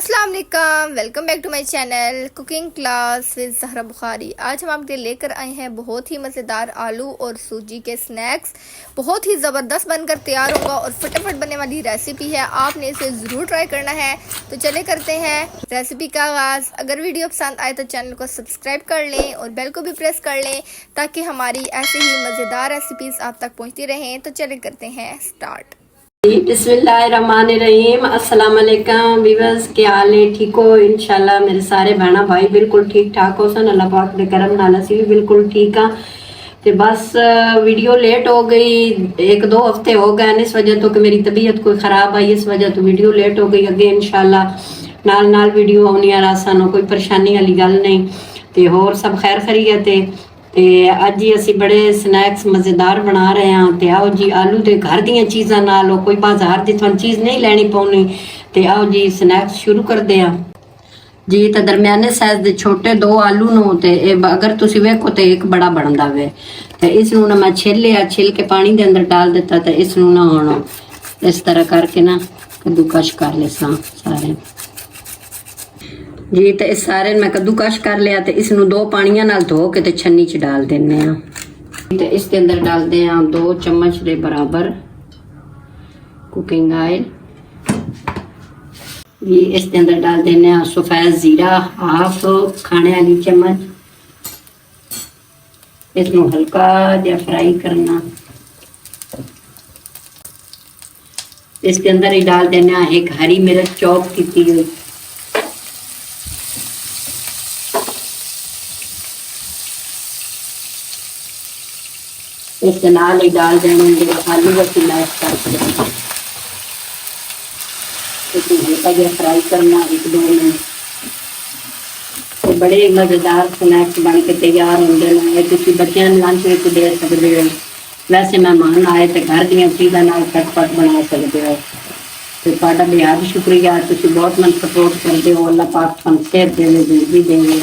अस्सलाम वालेकुम, welcome back to my channel cooking class with Zahra Bukhari. आज हम आपके लेकर आए हैं बहुत ही मज़ेदार आलू और सूजी के स्नैक्स। बहुत ही ज़बरदस्त बनकर तैयार होगा और फटाफट बनने वाली रेसिपी है, आपने इसे ज़रूर ट्राई करना है। तो चले करते हैं रेसिपी का आगाज़। अगर वीडियो पसंद आए तो चैनल को सब्सक्राइब कर लें और बेल को भी प्रेस कर लें ताकि हमारी ऐसे ही मज़ेदार रेसिपीज़ आप तक पहुँचती रहें। तो चले करते हैं स्टार्ट। बिस्मिल्लाहिर्रहमानिर्रहीम। अस्सलाम वालेकुम व्यूअर्स, क्या हाल है? ठीक हो? इंशाल्लाह मेरे सारे बहना भाई बिल्कुल ठीक ठाक हो सन। अल्लाह पाक दे करम नाल असी भी बिल्कुल ठीक हाँ। ते बस वीडियो लेट हो गई, 1-2 हफ्ते हो गए इस वजह तो कि मेरी तबीयत कोई ख़राब आई, इस वजह तो वीडियो लेट हो गई। अगे इंशाल्लाह नाल नाल वीडियो आनी आ रहा सन, कोई परेशानी वाली गल नहीं। ते होर सब खैर खैरियत है। ते अज ही असी बड़े स्नैक्स मज़ेदार बना रहे हैं। ते आओ जी, आलू के घर दियां चीज़ां नाल, कोई बाजार की तुहानू चीज़ नहीं लैनी पौनी। ते आओ जी स्नैक्स शुरू करते हैं जी। तो दरम्याने साइज के छोटे 2 आलू नो ते अगर तुसी वेखो तो एक बड़ा बनता वे। तो इसनू ना मैं छिल लिया, छिल के पानी के अंदर डाल दिता। तो इसनू ना हुण इस तरह करके ना कद्दूकश कर ले सारे जी। तो इस सारे मैं कद्दूकश कर लिया। तो इसनू 2 पानियां नाल धो के ते छन्नी च डाल देने हैं। तो इसके अंदर डालते हैं 2 चम्मच के बराबर कुकिंग ऑयल जी। इसके अंदर डाल देने हैं सफेद जीरा, 1/2 खाने वाली चम्मच। इसनू हल्का जा फ्राई करना। इसके अंदर ही डाल देना 1 हरी मिर्च चॉप की हुई। इसके नाल ही डाल देंगे आलू की मैश करके हल्का जहा फ्राई करना 1-2 मिनट। तो बड़े मज़ेदार स्नैक्स बन के तैयार होंगे हैं। तुम बच्चों लंच में दे सकते हो, वैसे मेहमान आए तो घर दियां चीज़ों नाल फटफट बना सकते हो। तो तुहाडा बेहद शुक्रिया, तुम बहुत मन सपोर्ट करते हो। अल्लाह पाक तुहानू सेहत देवे, जिंदगी देवे।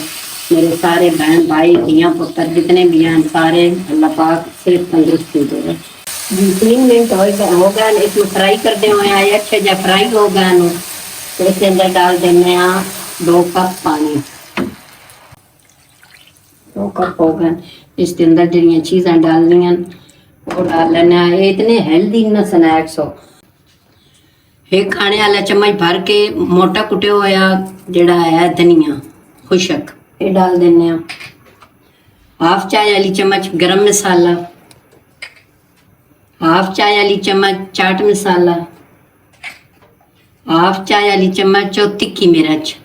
मेरे सारे बहन भाई धियाँ पुत्र जितने भी हैं सारे अल्लाह पाक सेहत तंदुरुस्ती दे जी। 3 मिनट हो गए इसमें फ्राई करते हुए आए, अच्छे जब फ्राई हो गए तो इसके अंदर डाल देने 2 कप पानी। 2 कप हो गए। इसके अंदर जो चीज़ें डालनी वो डाल लेना। ये इतने हेल्दी ना स्नैक्स हो। 1 खाने वाला चम्मच भर के मोटा कुटिया होया जड़ा है धनिया खुशक ये डाल देने। 1/2 चाय वाली चम्मच गरम मसाला, 1/2 चाय वाली चम्मच चाट मसाला, 1/2 चाय वाली चम्मच तिक्की मिर्च,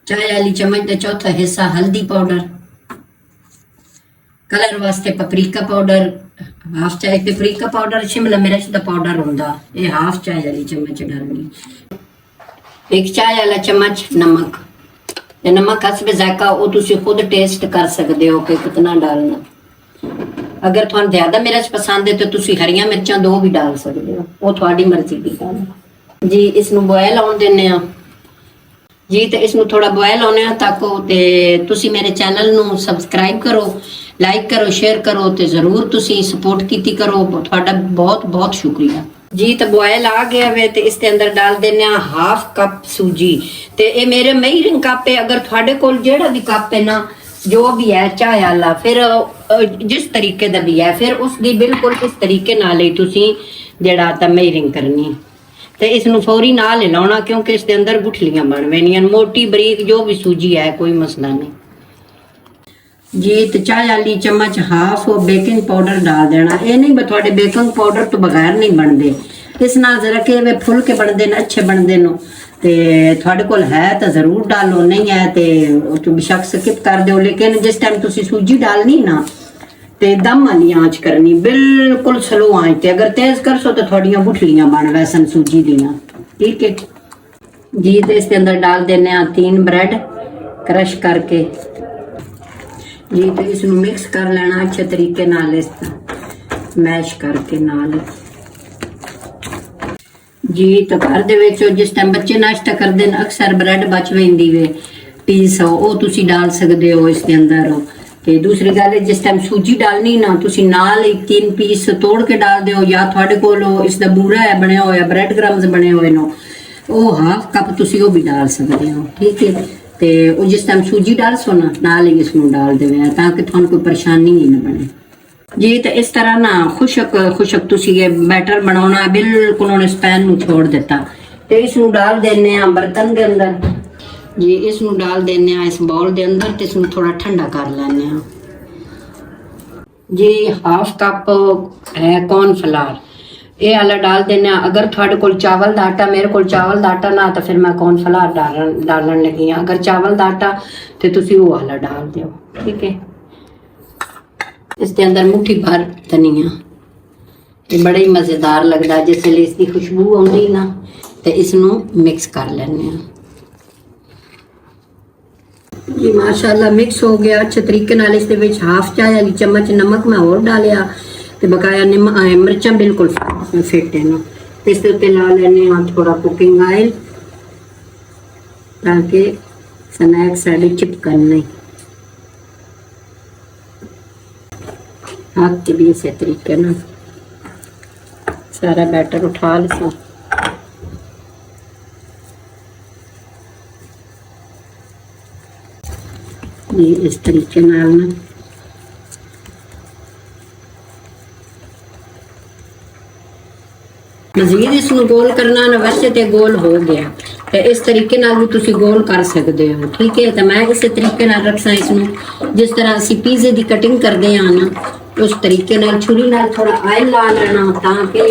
चाय वाली चम्मच का चौथा हिस्सा हल्दी पाउडर, कलर वास्ते पपरीका पाउडर 1/2 चाय। पपरीका पाउडर शिमला मिर्च का पाउडर होंदा, ये 1/2 चाय वाली चम्मच डालनी। 1 चाय वाला चम्मच नमक। नमक हसबे जायका वो तुसी खुद टेस्ट कर सकते हो कि कितना डालना। अगर तुहानू ज्यादा मिर्च पसंद है तो तुसी हरियां मिर्चां 2 भी डाल सकते हो, वो थोड़ी मर्जी की गल है जी। इसनू बॉयल आउण देने जी। तो इसनू थोड़ा बॉयल होने तक ते तुसी मेरे चैनल नू सब्सक्राइब करो, लाइक करो, शेयर करो, तो जरूर तुसी सपोर्ट कीती करो। थोड़ा बहुत बहुत शुक्रिया जी। तो बॉयल आ गया वे तो इसके अंदर डाल देने 1/2 कप सूजी। तो ये मेरे मेजरिंग कप है। अगर थोड़े कोल जेड़ा भी कप है ना जो भी है चाय वाला, फिर जिस तरीके का भी है फिर उसकी बिल्कुल इस तरीके नाल ही तुसी जेड़ा ता मेजरिंग करनी। तो इसनू फौरी नाल हिलाउणा क्योंकि इसके अंदर गुठलियां बन वेनियां। मोटी बरीक जो भी सूजी है कोई मसला नहीं जी। तो चाय वाली चम्मच 1/2 बेकिंग पाउडर डाल देना। ये नहीं थोड़े बेकिंग पाउडर तो बगैर नहीं बनते, इस नाल जरा के वे फुल के बनते हैं, अच्छे बनते हैं। तो थोड़े कोल है तो जरूर डालो, नहीं है तो बेशक स्किप कर दो। लेकिन जिस टाइम तुसी सूजी डालनी ना तो दम वाली आंच करनी, बिल्कुल स्लो आंच। अगर तेज कर सो तो थोड़ियां गुठलियां बन वैसन सूजी दियां, ठीक है जी। तो इसके अंदर डाल देने 3 ब्रेड क्रश करके जी। तो इसनू मिक्स कर लेना अच्छे तरीके नाल, इस मैश करके नाल जी। तो घर दे विच जिस टाइम बच्चे नाश्ता करते हैं अक्सर ब्रेड बच वेंदी वे पीस वो तुसी डाल सकते हो इसके अंदर। ਤੇ ਦੂਸਰੀ ਗੱਲ ਹੈ ਜਿਸ ਟਾਈਮ ਸੂਜੀ ਡਾਲਣੀ ਨਾ ਤੁਸੀਂ ਨਾਲ ਇੱਕ 3 ਪੀਸ ਤੋੜ ਕੇ ਡਾਲ ਦਿਓ ਜਾਂ ਤੁਹਾਡੇ ਕੋਲ ਇਸ ਦਾ ਬੂਰਾ ਹੈ ਬਣਿਆ ਹੋਇਆ ਬ੍ਰੈਡ ਕ੍ਰਮਸ ਬਣੇ ਹੋਏ ਨੇ ਉਹ ਹਾਫ ਕੱਪ ਤੁਸੀਂ ਉਹ ਵੀ ਡਾਲ ਸਕਦੇ ਹੋ ਠੀਕ ਹੈ ਤੇ ਉਹ ਜਿਸ ਟਾਈਮ ਸੂਜੀ ਡਾਲ ਸੋ ਨਾ ਨਾਲ ਹੀ ਇਸ ਨੂੰ ਡਾਲ ਦੇਵੇ ਤਾਂ ਕਿ ਤੁਹਾਨੂੰ ਕੋਈ ਪਰੇਸ਼ਾਨੀ ਨਹੀਂ ਬਣੇ ਜੀ। ਤੇ ਇਸ ਤਰ੍ਹਾਂ ਨਾ ਖੁਸ਼ਕ ਤੁਸੀਂ ਇਹ ਬੈਟਰ ਬਣਾਉਣਾ ਬਿਲਕੁਲ ਉਹਨੇ ਸਪੈਨ ਨੂੰ ਛੋੜ ਦਿੱਤਾ ਤੇ ਇਸ ਨੂੰ ਡਾਲ ਦੇਣੇ ਆ ਬਰਤਨ ਦੇ ਅੰਦਰ ਜੀ। ਇਸ ਨੂੰ ਡਾਲ ਦੇਣੇ ਆ ਇਸ ਬਾਉਲ ਦੇ ਅੰਦਰ ਤੇ ਇਸ ਨੂੰ ਥੋੜਾ ਠੰਡਾ ਕਰ ਲੈਣੇ ਆ ਜੀ। ਹਾਫ ਕੱਪ ਹੈ ਕੌਰਨ ਫਲਾਰ ਇਹ ਵਾਲਾ डाल देना। अगर थोड़े को चावल का आटा मेरे को चावल का आटा ना तो फिर मैं कौन फलार डालन लगी हाँ। अगर चावल का आटा तो तुसी वो वाला डाल दो ठीक है। इसके अंदर मुट्ठी भर धनिया ये बड़ा ही मज़ेदार लगता है जिससे इसकी खुशबू आती ना तो इसनों मिक्स कर लेने जी। माशाल्लाह मिक्स हो गया अच्छे तरीके नाल। इस दे विच हाफ चाय वाली चम्मच नमक मैं और डालिया ਤੇ ਬਕਾਇਆ ਮਿਰਚਾਂ ਬਿਲਕੁਲ ਫਿੱਟ ਹੈ ਨਾ। ਇਸ ਦੇ ਉੱਤੇ ਲਾ ਲੈਣੇ ਆ ਥੋੜਾ ਕੁਕਿੰਗ ਆਇਲ ਤਾਂ ਕਿ ਸਨੈਕ ਸਾਡੇ ਚਿਪਕਣ ਨਹੀਂ। हाथ के भी इसी तरीके ना सारा बैटर उठा लो ये इस तरीके नाल ना मजीद इसमें गोल करना ना वैसे तो गोल हो गया तो इस तरीके नाल भी तुसी गोल कर सकते हो ठीक है। तो मैं इस तरीके नाल रखसा इसमें जिस तरह असी पिज़्ज़े की कटिंग करते हैं ना उस तरीके नाल छुरी नाल थोड़ा ऑयल ला लेना ताकि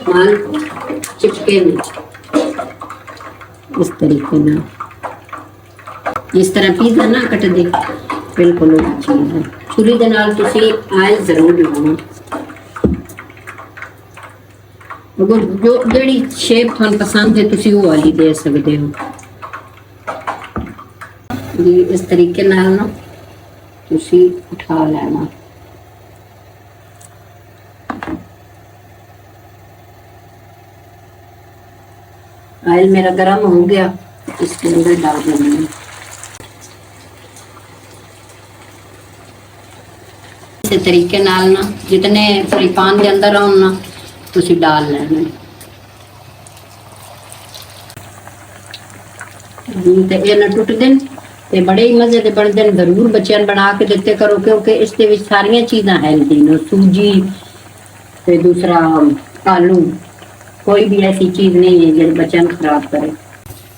माल चिपके नहीं। इस तरीके नाल इस तरह पिज़्ज़ा ना कट दे बिल्कुल चीज़ है। छुरी दे नाल तुसी ऑयल जरूर लाना जो जेड़ी शेप थानू पसंद है तुसी वो वाली दे सकते हो जी। इस तरीके नाल ना तुसी उठा लेना। ऑयल मेरा गर्म हो गया इसके अंदर डाल देना। इस तरीके नाल ना जितने फ्राईपैन के अंदर आउन ना तुसी डाल लेना ते ये ना टुट देन ते बड़े ही मजे दे बनदे। जरूर बच्चों बना के देते करो क्योंकि इसके विच सारियां चीज़ां हेल्दी ने सूजी ते दूसरा आलू कोई भी ऐसी चीज़ नहीं है जो बच्चों को खराब करे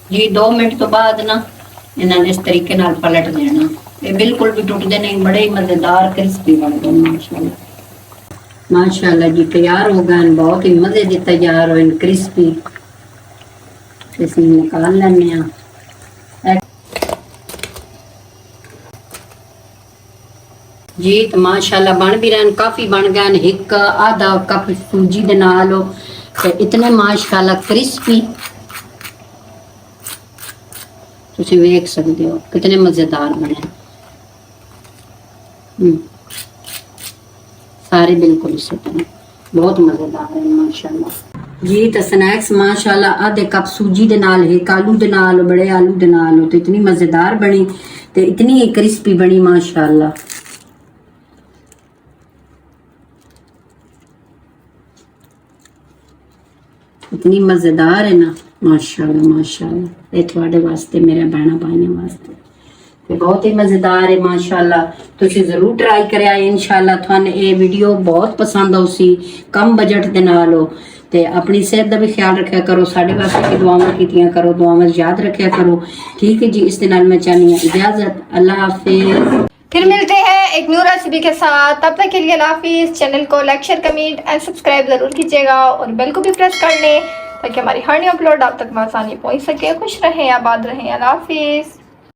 जी। 2 मिनट तो बाद ना इन्होंने इस तरीके नाल पलट देना। ये बिल्कुल भी टुटदे नहीं बड़े ही मज़ेदार क्रिस्पी बनते हैं माशाल्लाह। माशाल्लाह जी तैयार हो गए बहुत ही मजे के तैयार हो क्रिस्पी। इसे निकाल लेने जी। तो माशाल्लाह बन भी रहे काफी बन गए। एक आधा कप सूजी दे नाल तो इतने माशाल्लाह क्रिस्पी तुसी वेख सकते हो कितने मजेदार बने सारे बिल्कुल इसी तरह बहुत मजेदार है माशाल्लाह जी। तो स्नैक्स माशाल्लाह आधे कप सूजी दे नाल एक आलू दे नाल बड़े आलू दे नाल तो इतनी मजेदार बनी तो इतनी क्रिस्पी बनी माशाल्लाह। इतनी मजेदार है ना माशाल्लाह माशाल्लाह। ये थोड़े वास्ते मेरे बहना भाइयों वास्ते ते बहुत ही मजेदार है माशाल्लाह। तुसी जरूर ट्राई करें इंशाल्लाह थाने ये वीडियो बहुत पसंद आउसी। कम बजट दे नाल हो ते अपनी सेहत का भी ख्याल रखा करो साडे वास्ते की दुआवां कीतियां करो दुआवां याद रखा करो ठीक है जी। इस दे नाल मैं चाहनी हूं इजाजत अल्लाह हाफिज। फिर मिलते हैं एक न्यू रेसिपी के साथ तब तक के लिए अल्लाह हाफिज। चैनल को like share comment and subscribe जरूर कीजिएगा और बेल को भी प्रेस कर लें ताकि हमारी हर न्यू अपलोड आप तक आसानी पहुंच सके। खुश रहें आबाद रहें अल्लाह हाफिज।